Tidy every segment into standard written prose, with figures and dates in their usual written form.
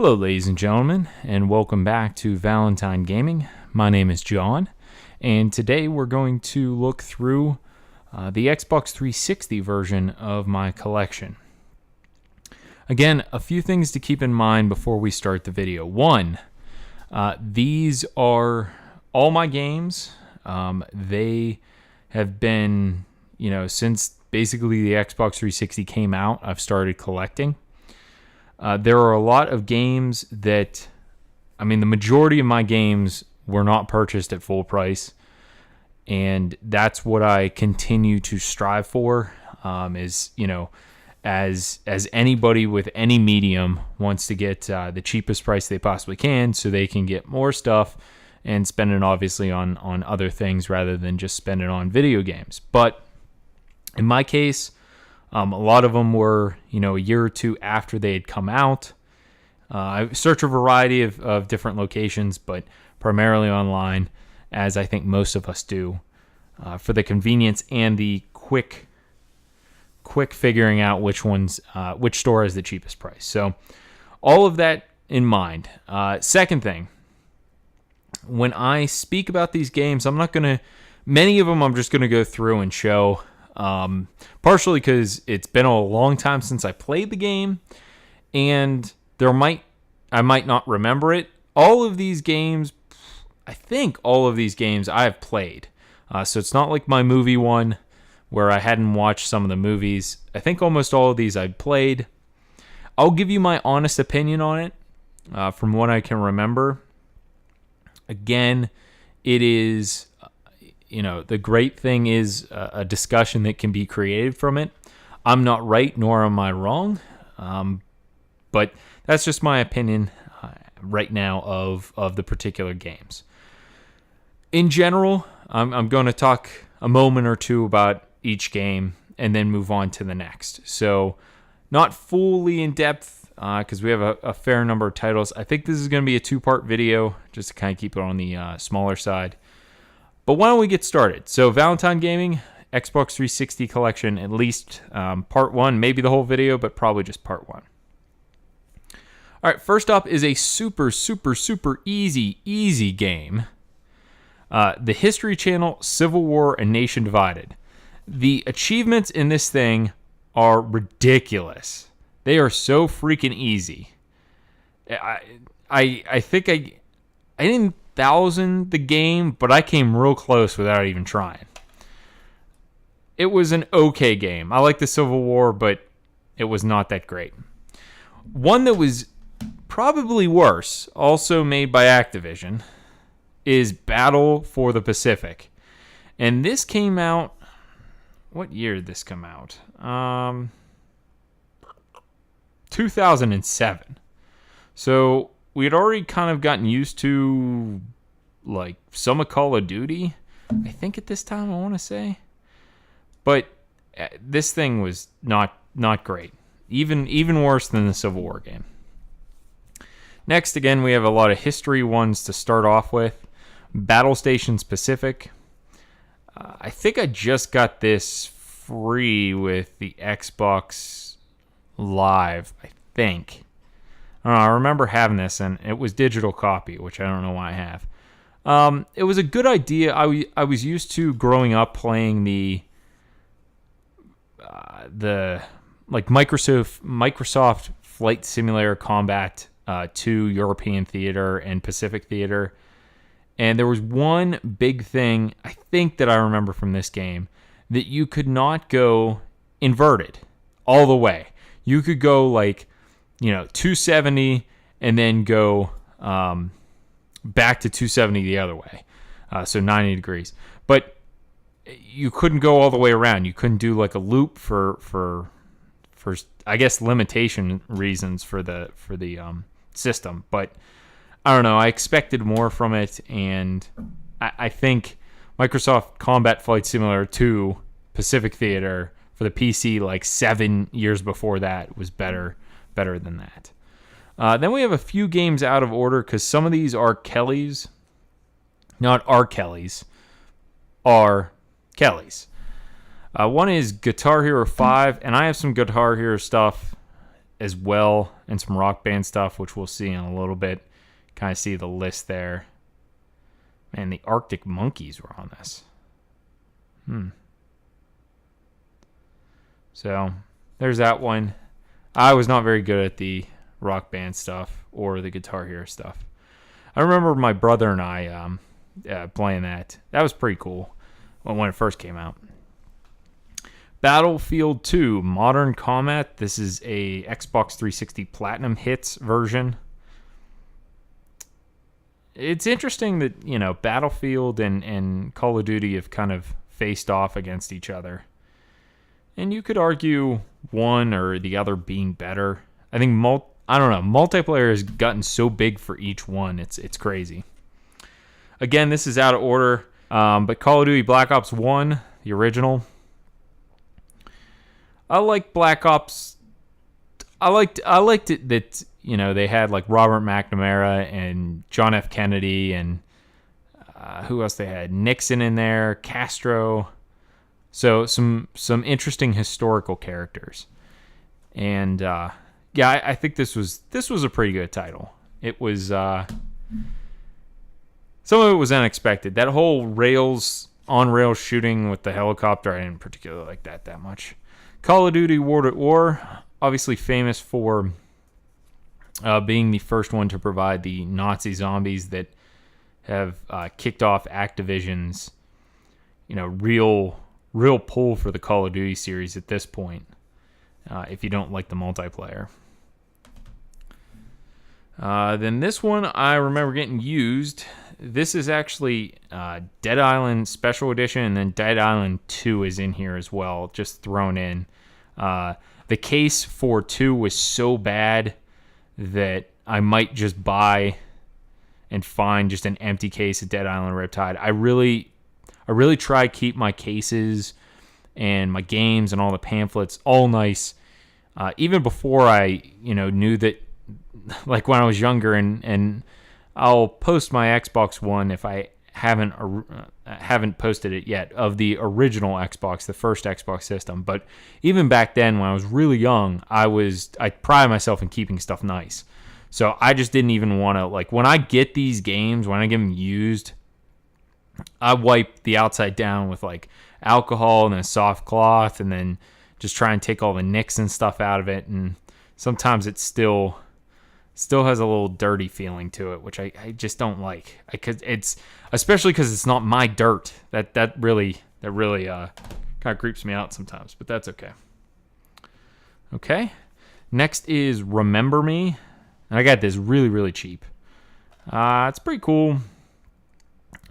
Hello, ladies and gentlemen, and welcome back to Valentine Gaming. My name is John, and today we're going to look through the Xbox 360 version of my collection. Again, a few things to keep in mind before we start the video. One, these are all my games. They have been, since basically the Xbox 360 came out, I've started collecting. There are a lot of games that, the majority of my games were not purchased at full price, and that's what I continue to strive for. As anybody with any medium wants to get the cheapest price they possibly can, so they can get more stuff and spend it obviously on other things rather than just spend it on video games. But in my case, a lot of them were, a year or two after they had come out. I search a variety of different locations, but primarily online, as I think most of us do, for the convenience and the quick figuring out which store has the cheapest price. So all of that in mind. Second thing, when I speak about these games, many of them I'm just going to go through and show. Partially because it's been a long time since I played the game, and I might not remember it. All of these games I have played. So it's not like my movie one where I hadn't watched some of the movies. I think almost all of these I've played. I'll give you my honest opinion on it from what I can remember. Again, it is... the great thing is a discussion that can be created from it. I'm not right, nor am I wrong. But that's just my opinion right now of the particular games. In general, I'm going to talk a moment or two about each game and then move on to the next. So not fully in depth because we have a fair number of titles. I think this is going to be a two-part video just to kind of keep it on the smaller side. But why don't we get started? So Valentine Gaming, Xbox 360 collection, at least part one, maybe the whole video, but probably just part one. All right, first up is a super easy game. The History Channel, Civil War, and Nation Divided. The achievements in this thing are ridiculous. They are so freaking easy. I think I didn't 1,000 the game, but I came real close without even trying. It was an okay game. I like the Civil War, but it was not that great. One that was probably worse, also made by Activision, is Battle for the Pacific. And this came out... What year did this come out? 2007. So we had already kind of gotten used to some of Call of Duty, I think at this time, I want to say. But this thing was not great. Even worse than the Civil War game. Next, again, we have a lot of history ones to start off with. Battle Stations Pacific. I think I just got this free with the Xbox Live, I think. I don't know, I remember having this, and it was digital copy, which I don't know why I have. It was a good idea. I was used to growing up playing the Microsoft Flight Simulator Combat 2 European Theater and Pacific Theater. And there was one big thing, I think, that I remember from this game, that you could not go inverted all the way. You could go 270 and then go back to 270 the other way. So 90 degrees. But you couldn't go all the way around. You couldn't do a loop for I guess limitation reasons for the system. But I don't know. I expected more from it, and I think Microsoft Combat Flight Simulator 2 Pacific Theater for the PC 7 years before that was better than that. Then we have a few games out of order because some of these are Kelly's. Not R. Kelly's. Are Kelly's. One is Guitar Hero 5, and I have some Guitar Hero stuff as well, and some Rock Band stuff, which we'll see in a little bit. Kind of see the list there. Man, the Arctic Monkeys were on this. So there's that one. I was not very good at the Rock Band stuff or the Guitar Hero stuff. I remember my brother and I playing that. That was pretty cool when it first came out. Battlefield 2 Modern Combat. This is a Xbox 360 Platinum Hits version. It's interesting that, Battlefield and Call of Duty have kind of faced off against each other. And you could argue one or the other being better. I think multiplayer has gotten so big for each one. It's crazy. Again, this is out of order, but Call of Duty Black Ops 1, the original. I like Black Ops. I liked it that they had like Robert McNamara and John F. Kennedy and who else they had? Nixon in there, Castro. So some interesting historical characters, and I think this was a pretty good title. It was some of it was unexpected. That whole on rails shooting with the helicopter, I didn't particularly like that much. Call of Duty World at War, obviously famous for being the first one to provide the Nazi zombies that have kicked off Activision's real pull for the Call of Duty series at this point, if you don't like the multiplayer. Then this one I remember getting used. This is actually Dead Island Special Edition, and then Dead Island 2 is in here as well, just thrown in. The case for 2 was so bad that I might just buy and find just an empty case of Dead Island Riptide. I really try to keep my cases and my games and all the pamphlets all nice. Even before I, knew that, like when I was younger, and I'll post my Xbox One if I haven't posted it yet, of the original Xbox, the first Xbox system. But even back then, when I was really young, I pride myself in keeping stuff nice. So I just didn't even want to, like, when I get these games, when I get them used, I wipe the outside down with like alcohol and a soft cloth, and then just try and take all the nicks and stuff out of it. And sometimes it still has a little dirty feeling to it, which I just don't like. Especially because it's not my dirt. That really kind of creeps me out sometimes, but that's okay. Okay, next is Remember Me, and I got this really, really cheap. It's pretty cool.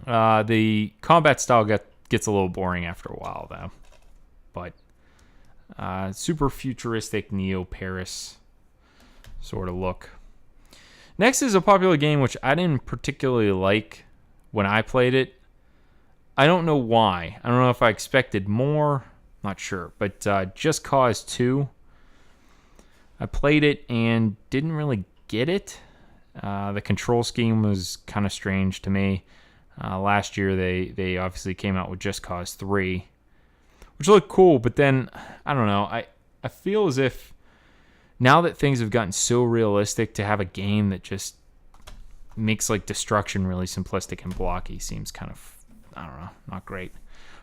The combat style gets a little boring after a while, though. But super futuristic Neo-Paris sort of look. Next is a popular game which I didn't particularly like when I played it. I don't know why. I don't know if I expected more. Not sure. But Just Cause 2. I played it and didn't really get it. The control scheme was kind of strange to me. Last year they obviously came out with Just Cause 3, which looked cool, but then, I don't know, I feel as if now that things have gotten so realistic, to have a game that just makes like destruction really simplistic and blocky seems kind of, I don't know, not great.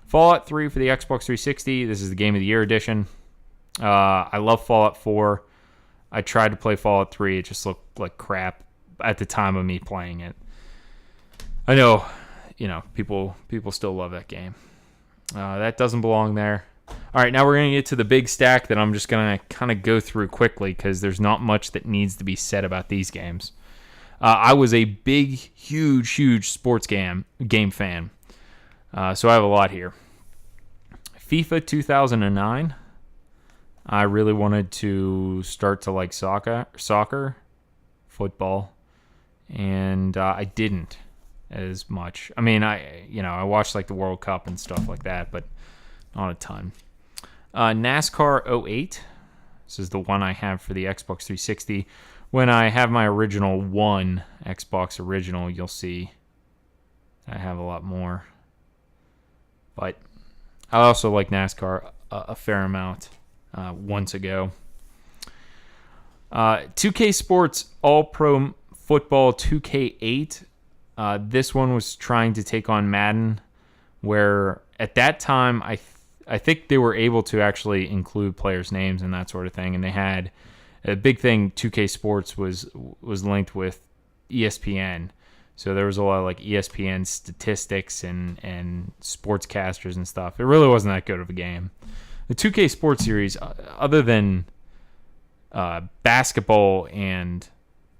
Fallout 3 for the Xbox 360. This is the Game of the Year edition. I love Fallout 4. I tried to play Fallout 3. It just looked like crap at the time of me playing it. I know, people still love that game. That doesn't belong there. All right, now we're going to get to the big stack that I'm just going to kind of go through quickly because there's not much that needs to be said about these games. I was a big, huge sports game fan. So I have a lot here. FIFA 2009. I really wanted to start to like soccer, football, and I didn't as much. I mean, I watched like the World Cup and stuff like that, but not a ton. NASCAR 08. This is the one I have for the Xbox 360. When I have my original one, Xbox original, you'll see I have a lot more. But I also like NASCAR a fair amount once ago. 2K Sports All-Pro Football 2K8. This one was trying to take on Madden, where at that time I think they were able to actually include players' names and that sort of thing. And they had a big thing. 2K Sports was linked with ESPN, so there was a lot of like ESPN statistics and sportscasters and stuff. It really wasn't that good of a game. The 2K Sports series, other than basketball and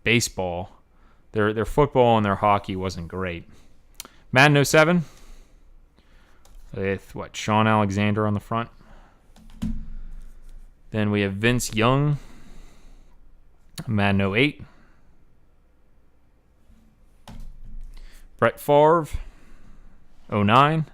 baseball, their football and their hockey wasn't great. Madden 07 with Sean Alexander on the front. Then we have Vince Young. Madden 08. Brett Favre. 09.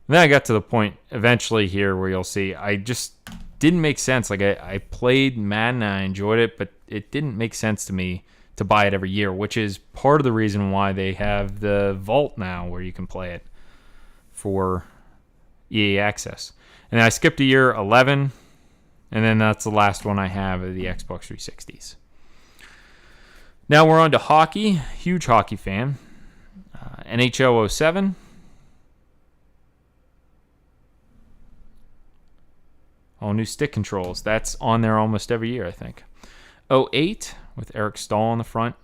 Then I got to the point eventually here where you'll see I just didn't make sense. Like I played Madden and I enjoyed it, but it didn't make sense to me to buy it every year, which is part of the reason why they have the Vault now where you can play it for EA Access. And then I skipped a year, 11, and then that's the last one I have of the Xbox 360s. Now we're on to hockey. Huge hockey fan. NHL 07. All new stick controls. That's on there almost every year, I think. 08 with Eric Stahl on the front.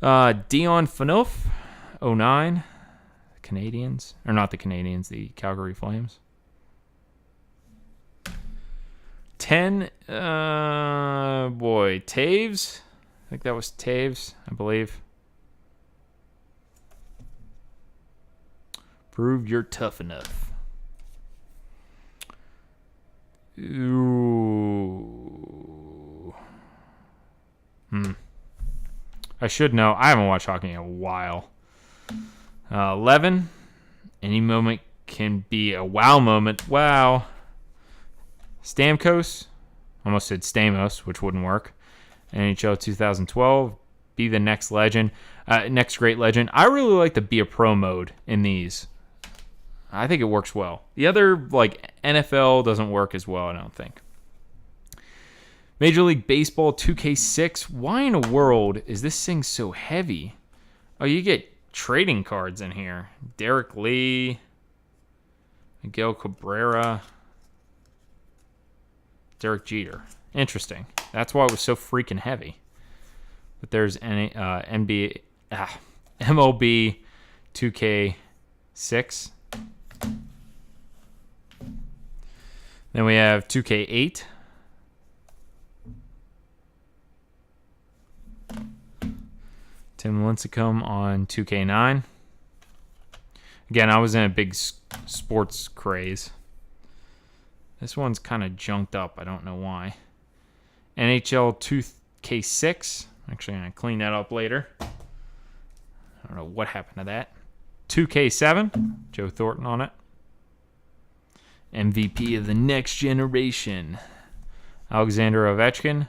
Dion Phaneuf, 09. Canadians. Or not the Canadians, the Calgary Flames. 10, Taves. I think that was Taves, I believe. Prove you're tough enough. Ooh. I should know. I haven't watched hockey in a while. 11. Any moment can be a wow moment. Wow. Stamkos. Almost said Stamos, which wouldn't work. NHL 2012. Be the next legend. Next great legend. I really like the Be a Pro mode in these. I think it works well. The other, like, NFL doesn't work as well, I don't think. Major League Baseball 2K6. Why in the world is this thing so heavy? Oh, you get trading cards in here. Derek Lee. Miguel Cabrera. Derek Jeter. Interesting. That's why it was so freaking heavy. But there's MLB 2K6. Then we have 2K8. Tim Lincecum on 2K9. Again, I was in a big sports craze. This one's kind of junked up. I don't know why. NHL 2K6. Actually, I'm going to clean that up later. I don't know what happened to that. 2K7. Joe Thornton on it. MVP of the next generation. Alexander Ovechkin.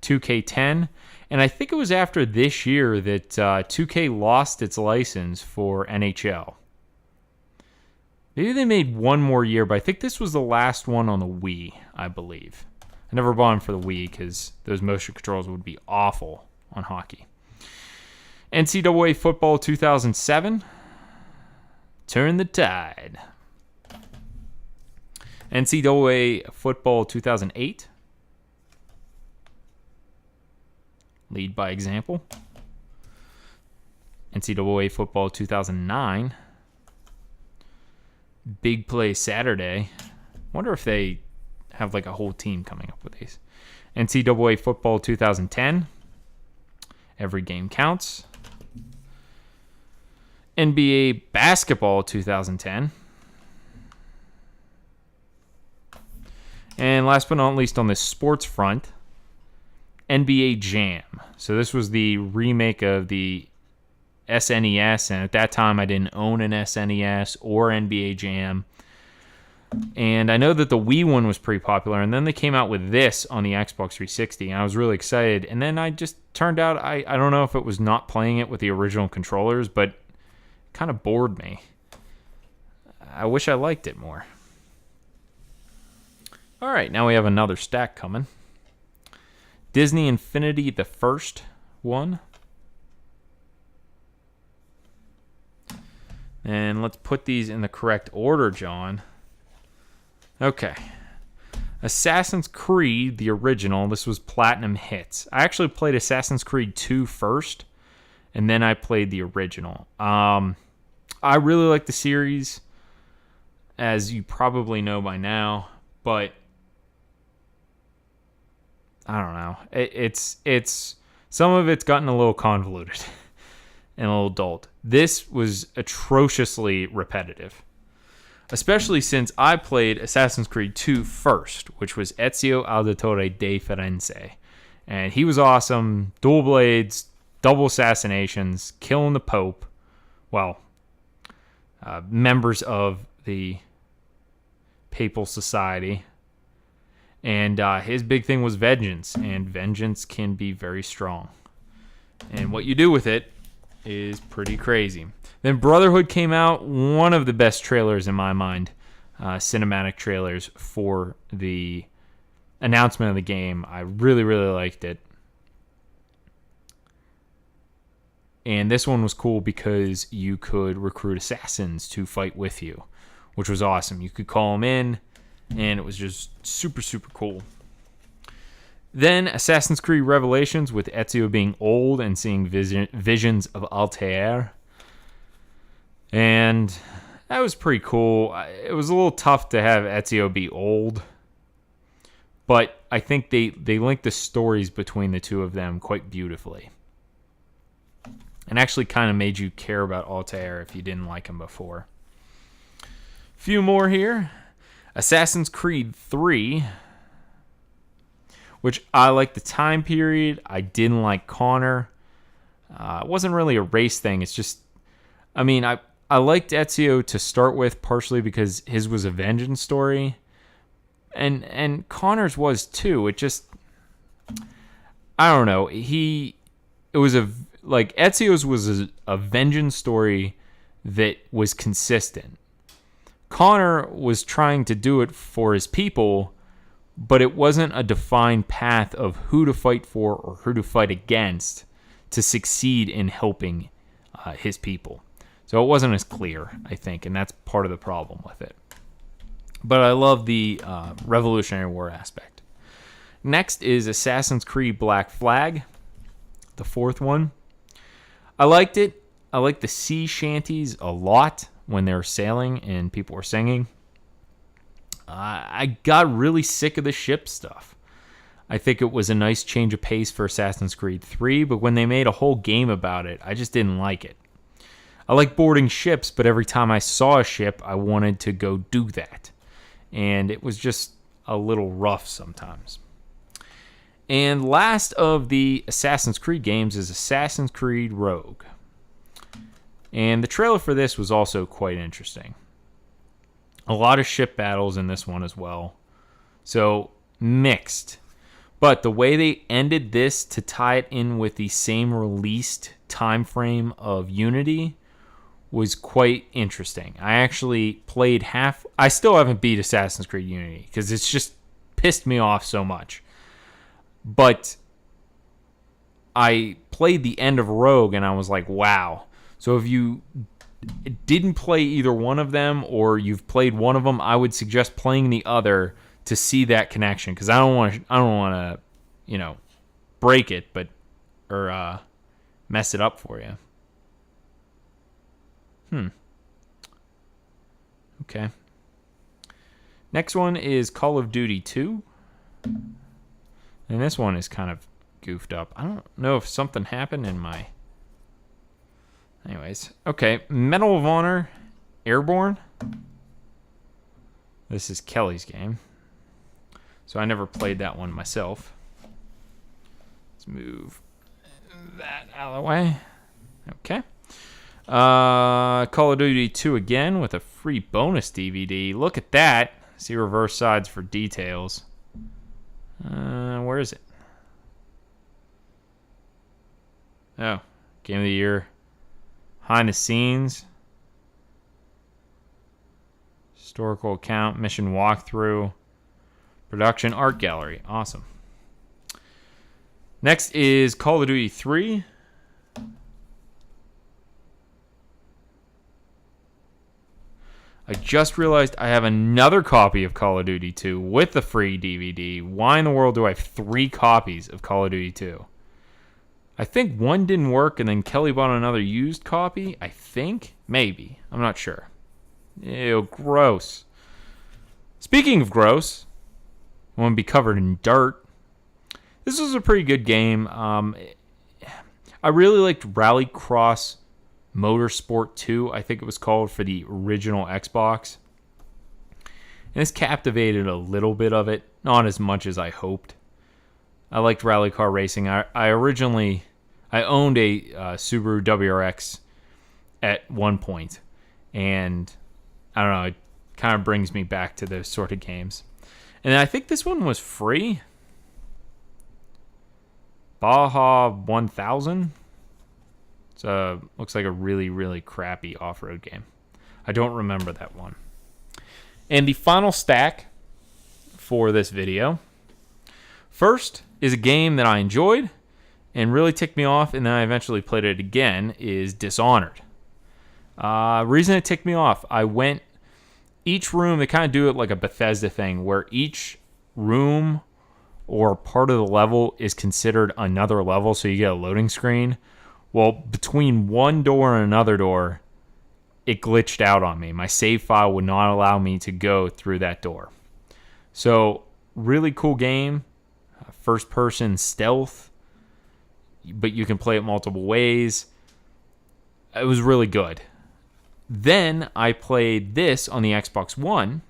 2K10. And I think it was after this year that 2K lost its license for NHL. Maybe they made one more year, but I think this was the last one on the Wii, I believe. I never bought them for the Wii because those motion controls would be awful on hockey. NCAA Football 2007. Turn the tide. NCAA Football 2008. Lead by example. NCAA Football 2009. Big Play Saturday. Wonder if they have like a whole team coming up with these. NCAA Football 2010. Every game counts. NBA Basketball 2010. And last but not least on this sports front, NBA Jam. So this was the remake of the SNES, and at that time I didn't own an SNES or NBA Jam. And I know that the Wii one was pretty popular, and then they came out with this on the Xbox 360, and I was really excited. And then I just turned out, I don't know if it was not playing it with the original controllers, but it kind of bored me. I wish I liked it more. All right, now we have another stack coming. Disney Infinity, the first one. And let's put these in the correct order, John. Okay. Assassin's Creed, the original. This was Platinum Hits. I actually played Assassin's Creed 2 first, and then I played the original. I really like the series, as you probably know by now, but I don't know. It's some of it's gotten a little convoluted and a little dulled. This was atrociously repetitive, especially since I played Assassin's Creed 2 first, which was Ezio Auditore de Firenze. And he was awesome. Dual blades, double assassinations, killing the Pope. Well, members of the Papal Society. And his big thing was vengeance, and vengeance can be very strong. And what you do with it is pretty crazy. Then Brotherhood came out, one of the best trailers in my mind, cinematic trailers for the announcement of the game. I really, really liked it. And this one was cool because you could recruit assassins to fight with you, which was awesome. You could call them in, and it was just super, super cool. Then Assassin's Creed Revelations with Ezio being old and seeing visions of Altair. And that was pretty cool. It was a little tough to have Ezio be old, but I think they linked the stories between the two of them quite beautifully. And actually kind of made you care about Altair if you didn't like him before. Few more here. Assassin's Creed 3, which I like the time period. I didn't like Connor. It wasn't really a race thing. It's just, I mean, I liked Ezio to start with, partially because his was a vengeance story. And Connor's was too. It just, I don't know. Ezio's was a vengeance story that was consistent. Connor was trying to do it for his people, but it wasn't a defined path of who to fight for or who to fight against to succeed in helping his people. So it wasn't as clear, I think, and that's part of the problem with it. But I love the Revolutionary War aspect. Next is Assassin's Creed Black Flag, the fourth one. I liked it. I liked the sea shanties a lot when they were sailing and people were singing. I got really sick of the ship stuff. I think it was a nice change of pace for Assassin's Creed 3, but when they made a whole game about it, I just didn't like it. I like boarding ships, but every time I saw a ship, I wanted to go do that. And it was just a little rough sometimes. And last of the Assassin's Creed games is Assassin's Creed Rogue. And the trailer for this was also quite interesting. A lot of ship battles in this one as well. So, mixed. But the way they ended this to tie it in with the same released time frame of Unity was quite interesting. I actually played I still haven't beat Assassin's Creed Unity because it's just pissed me off so much. But I played the end of Rogue and I was like, wow. So if you didn't play either one of them or you've played one of them, I would suggest playing the other to see that connection, because I don't want to, break it, or mess it up for you. Okay. Next one is Call of Duty 2. And this one is kind of goofed up. I don't know if something happened in my... Anyways. Okay. Medal of Honor Airborne. This is Kelly's game. So I never played that one myself. Let's move that out of the way. Okay. Call of Duty 2 again with a free bonus DVD. Look at that. See reverse sides for details. Where is it? Oh, Game of the Year. Behind the scenes. Historical account, mission walkthrough, production, art gallery. Awesome. Next is Call of Duty 3. I just realized I have another copy of Call of Duty 2 with the free DVD. Why in the world do I have 3 copies of Call of Duty 2? I think one didn't work, and then Kelly bought another used copy. I think? Maybe. I'm not sure. Ew, gross. Speaking of gross, I want to be covered in dirt. This was a pretty good game. I really liked Rallycross Motorsport 2, I think it was called, for the original Xbox. And this captivated a little bit of it, not as much as I hoped. I liked rally car racing. I owned a Subaru WRX at one point, and I don't know, it kind of brings me back to those sort of games. And I think this one was free. Baja 1000. Looks like a really, really crappy off-road game. I don't remember that one. And the final stack for this video. First is a game that I enjoyed and really ticked me off, and then I eventually played it again, is Dishonored. Reason it ticked me off, I went each room, they kind of do it like a Bethesda thing, where each room or part of the level is considered another level, so you get a loading screen. Well, between one door and another door, it glitched out on me. My save file would not allow me to go through that door. So, really cool game. First-person stealth, but you can play it multiple ways. It was really good. Then I played this on the Xbox One,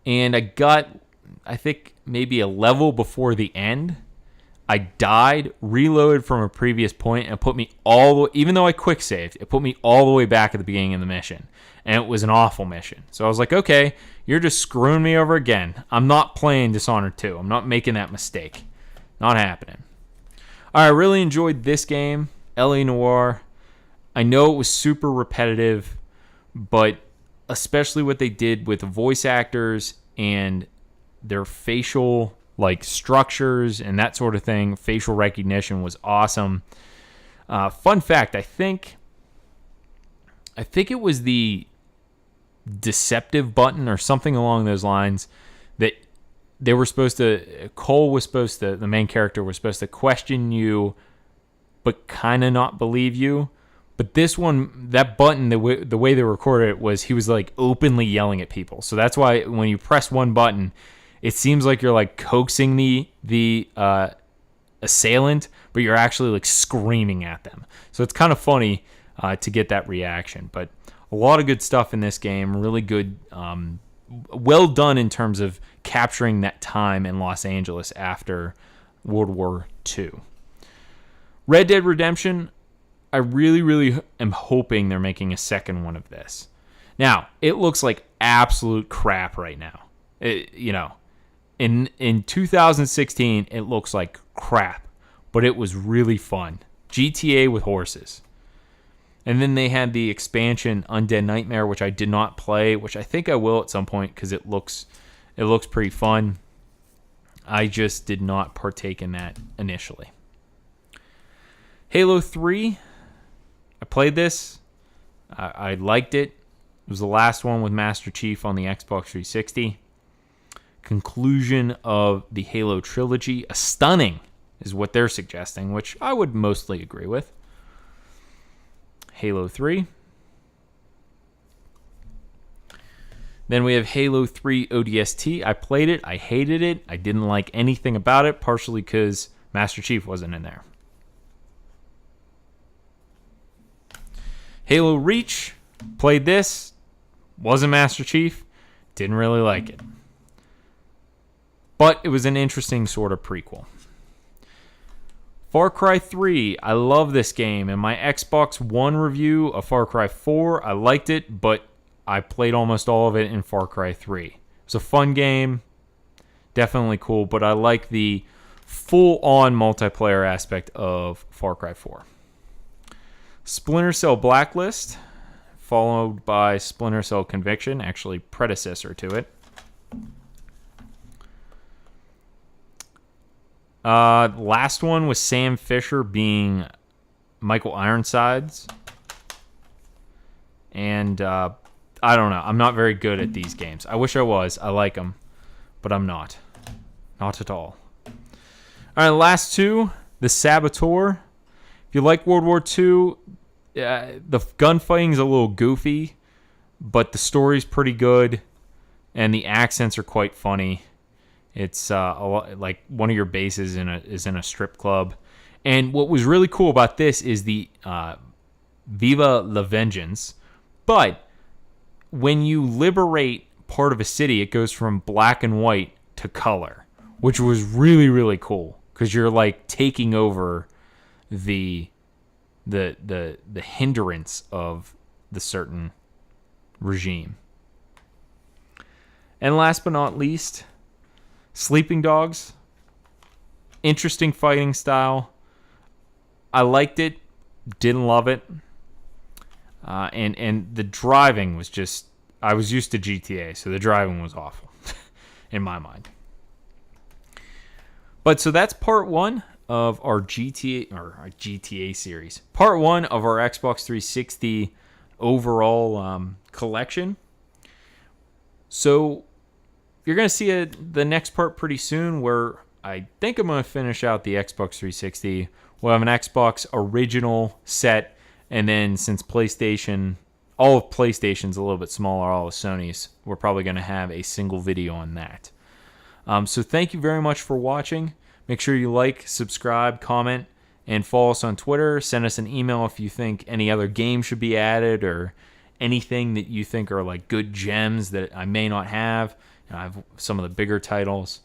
and I got, I think, maybe a level before the end. I died, reloaded from a previous point, and it put me all the way, even though I quick saved, it put me all the way back at the beginning of the mission. And it was an awful mission. So I was like, okay, you're just screwing me over again. I'm not playing Dishonored 2. I'm not making that mistake. Not happening. All right, I really enjoyed this game, L.A. Noire. I know it was super repetitive, but especially what they did with the voice actors and their facial structures and that sort of thing. Facial recognition was awesome. Fun fact, I think it was the deceptive button or something along those lines that they were supposed to, the main character was supposed to question you but kind of not believe you. But this one, that button, the way they recorded it was he was openly yelling at people. So that's why when you press one button, it seems like you're coaxing the assailant, but you're actually screaming at them. So it's kind of funny to get that reaction. But a lot of good stuff in this game. Really good, well done in terms of capturing that time in Los Angeles after World War II. Red Dead Redemption, I really, really am hoping they're making a second one of this. Now, it looks like absolute crap right now. In 2016, it looks like crap, but it was really fun. GTA with horses. And then they had the expansion Undead Nightmare, which I did not play, which I think I will at some point because it looks pretty fun. I just did not partake in that initially. Halo 3, I played this. I liked it. It was the last one with Master Chief on the Xbox 360. Conclusion of the Halo trilogy. A stunning is what they're suggesting, which I would mostly agree with. Halo 3. Then we have Halo 3 ODST. I played it. I hated it. I didn't like anything about it, partially because Master Chief wasn't in there. Halo Reach. Played this. Wasn't Master Chief. Didn't really like it. But it was an interesting sort of prequel. Far Cry 3. I love this game. In my Xbox One review of Far Cry 4, I liked it, but I played almost all of it in Far Cry 3. It's a fun game. Definitely cool, but I like the full-on multiplayer aspect of Far Cry 4. Splinter Cell Blacklist. followed by Splinter Cell Conviction, actually predecessor to it. Last one was Sam Fisher being Michael Ironsides. And I don't know. I'm not very good at these games. I wish I was. I like them. But I'm not. Not at all. All right, last two. The Saboteur. If you like World War II, the gunfighting's a little goofy, but the story's pretty good, and the accents are quite funny. It's like one of your bases is in a strip club. And what was really cool about this is the Viva la Vengeance. But when you liberate part of a city, it goes from black and white to color, which was really, really cool because you're like taking over the hindrance of the certain regime. And last but not least, Sleeping Dogs. Interesting fighting style. I liked it. Didn't love it. And the driving was just... I was used to GTA, so the driving was awful in my mind. But so that's part one of our GTA series. Part one of our Xbox 360 overall collection. So you're going to see the next part pretty soon where I think I'm going to finish out the Xbox 360. We'll have an Xbox original set, and then since PlayStation, all of PlayStation's a little bit smaller, all of Sony's, we're probably going to have a single video on that. So thank you very much for watching. Make sure you like, subscribe, comment, and follow us on Twitter. Send us an email if you think any other game should be added or anything that you think are like good gems that I may not have. I have some of the bigger titles.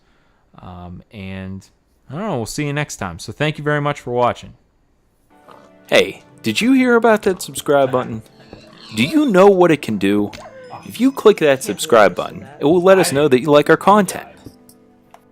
And I don't know, we'll see you next time. So thank you very much for watching. Hey, did you hear about that subscribe button? Do you know what it can do? If you click that subscribe button, it will let us know that you like our content.